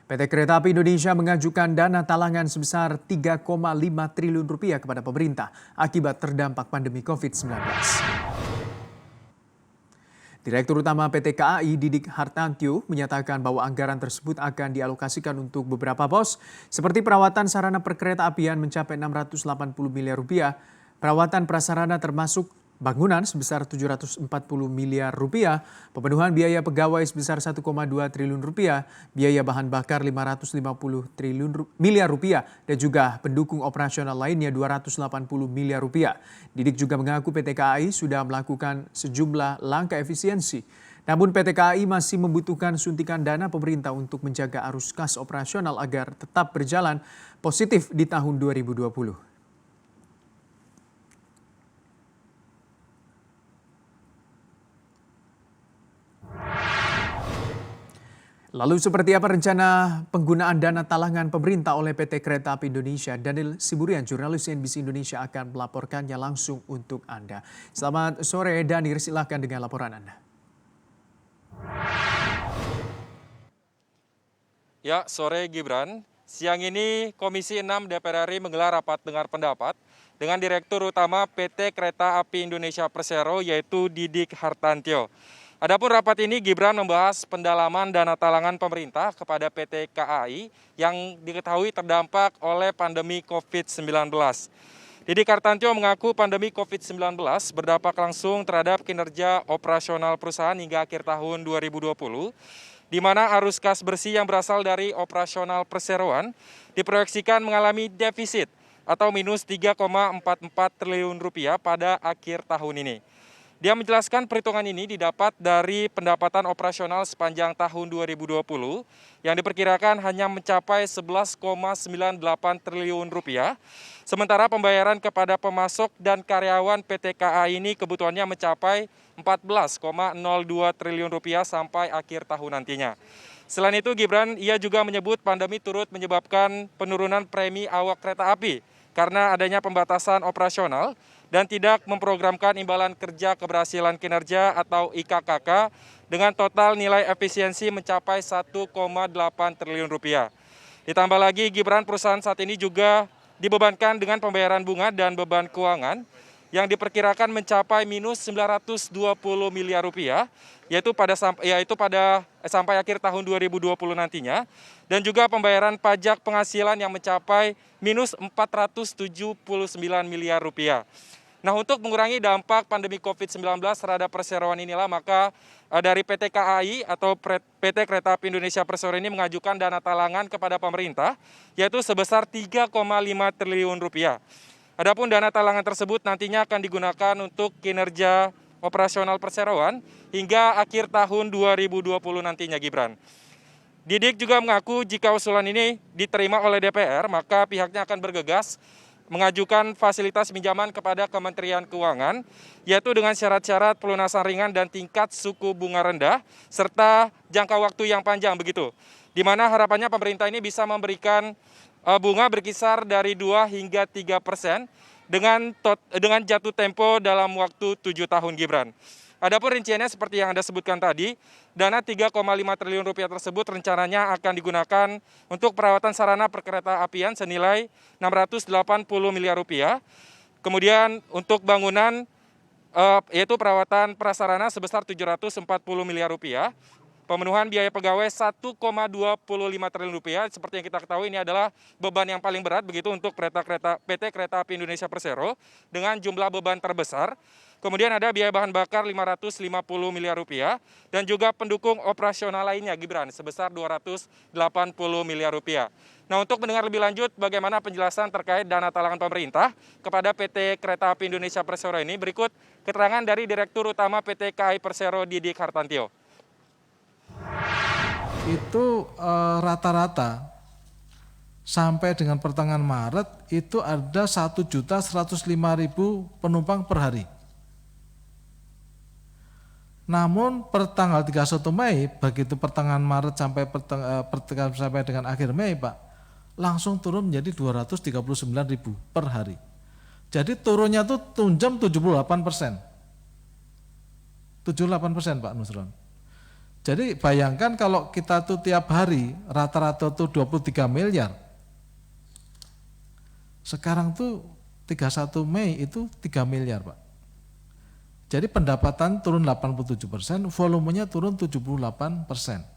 PT Kereta Api Indonesia mengajukan dana talangan sebesar 3,5 triliun rupiah kepada pemerintah akibat terdampak pandemi COVID-19. Direktur Utama PT KAI Didik Hartantio menyatakan bahwa anggaran tersebut akan dialokasikan untuk beberapa pos seperti perawatan sarana perkereta apian mencapai 680 miliar rupiah, perawatan prasarana termasuk bangunan sebesar 740 miliar rupiah, pemenuhan biaya pegawai sebesar 1,2 triliun rupiah, biaya bahan bakar 550 miliar rupiah, dan juga pendukung operasional lainnya 280 miliar rupiah. Didik juga mengaku PT KAI sudah melakukan sejumlah langkah efisiensi. Namun PT KAI masih membutuhkan suntikan dana pemerintah untuk menjaga arus kas operasional agar tetap berjalan positif di tahun 2020. Lalu seperti apa rencana penggunaan dana talangan pemerintah oleh PT Kereta Api Indonesia? Daniel Siburian, jurnalis CNBC Indonesia akan melaporkannya langsung untuk Anda. Selamat sore Danir, silakan dengan laporan Anda. Ya, sore Gibran. Siang ini Komisi 6 DPR RI menggelar rapat dengar pendapat dengan Direktur Utama PT Kereta Api Indonesia Persero yaitu Didik Hartantio. Adapun rapat ini Gibran membahas pendalaman dana talangan pemerintah kepada PT KAI yang diketahui terdampak oleh pandemi COVID-19. Didik Hartantio mengaku pandemi COVID-19 berdampak langsung terhadap kinerja operasional perusahaan hingga akhir tahun 2020, di mana arus kas bersih yang berasal dari operasional perseroan diproyeksikan mengalami defisit atau minus 3,44 triliun rupiah pada akhir tahun ini. Dia menjelaskan perhitungan ini didapat dari pendapatan operasional sepanjang tahun 2020 yang diperkirakan hanya mencapai 11,98 triliun rupiah. Sementara pembayaran kepada pemasok dan karyawan PT KAI ini kebutuhannya mencapai 14,02 triliun rupiah sampai akhir tahun nantinya. Selain itu Gibran, ia juga menyebut pandemi turut menyebabkan penurunan premi awak kereta api karena adanya pembatasan operasional dan tidak memprogramkan imbalan kerja keberhasilan kinerja atau IKKK dengan total nilai efisiensi mencapai 1,8 triliun rupiah. Ditambah lagi Gibran, perusahaan saat ini juga dibebankan dengan pembayaran bunga dan beban keuangan yang diperkirakan mencapai minus 920 miliar rupiah, sampai akhir tahun 2020 nantinya, dan juga pembayaran pajak penghasilan yang mencapai minus 479 miliar rupiah. Nah, untuk mengurangi dampak pandemi COVID-19 terhadap perseroan inilah, maka dari PT KAI atau PT Kereta Api Indonesia Persero ini mengajukan dana talangan kepada pemerintah, yaitu sebesar 3,5 triliun rupiah. Adapun dana talangan tersebut nantinya akan digunakan untuk kinerja operasional perseroan hingga akhir tahun 2020 nantinya, Gibran. Didik juga mengaku jika usulan ini diterima oleh DPR, maka pihaknya akan bergegas mengajukan fasilitas pinjaman kepada Kementerian Keuangan, yaitu dengan syarat-syarat pelunasan ringan dan tingkat suku bunga rendah, serta jangka waktu yang panjang begitu. Di mana harapannya pemerintah ini bisa memberikan bunga berkisar dari 2 hingga 3% dengan jatuh tempo dalam waktu 7 tahun, Gibran. Adapun rinciannya seperti yang Anda sebutkan tadi, dana 3,5 triliun rupiah tersebut rencananya akan digunakan untuk perawatan sarana perkereta apian senilai 680 miliar rupiah. Kemudian untuk bangunan yaitu perawatan prasarana sebesar 740 miliar rupiah. Pemenuhan biaya pegawai 1,25 triliun rupiah. Seperti yang kita ketahui ini adalah beban yang paling berat begitu untuk PT Kereta Api Indonesia Persero dengan jumlah beban terbesar. Kemudian ada biaya bahan bakar 550 miliar rupiah dan juga pendukung operasional lainnya, Gibran, sebesar 280 miliar rupiah. Nah, untuk mendengar lebih lanjut bagaimana penjelasan terkait dana talangan pemerintah kepada PT Kereta Api Indonesia Persero ini, berikut keterangan dari Direktur Utama PT KAI Persero Didik Hartantio. Itu rata-rata sampai dengan pertengahan Maret itu ada 1.105.000 penumpang per hari. Namun per tanggal 31 Mei, begitu pertengahan Maret sampai dengan akhir Mei, Pak, langsung turun menjadi 239.000 per hari. Jadi turunnya tuh tunjam 78%. 78% Pak Nusron. Jadi bayangkan kalau kita tuh tiap hari rata-rata tuh 23 miliar. Sekarang tuh 31 Mei itu 3 miliar, Pak. Jadi pendapatan turun 87%, volumenya turun 78%.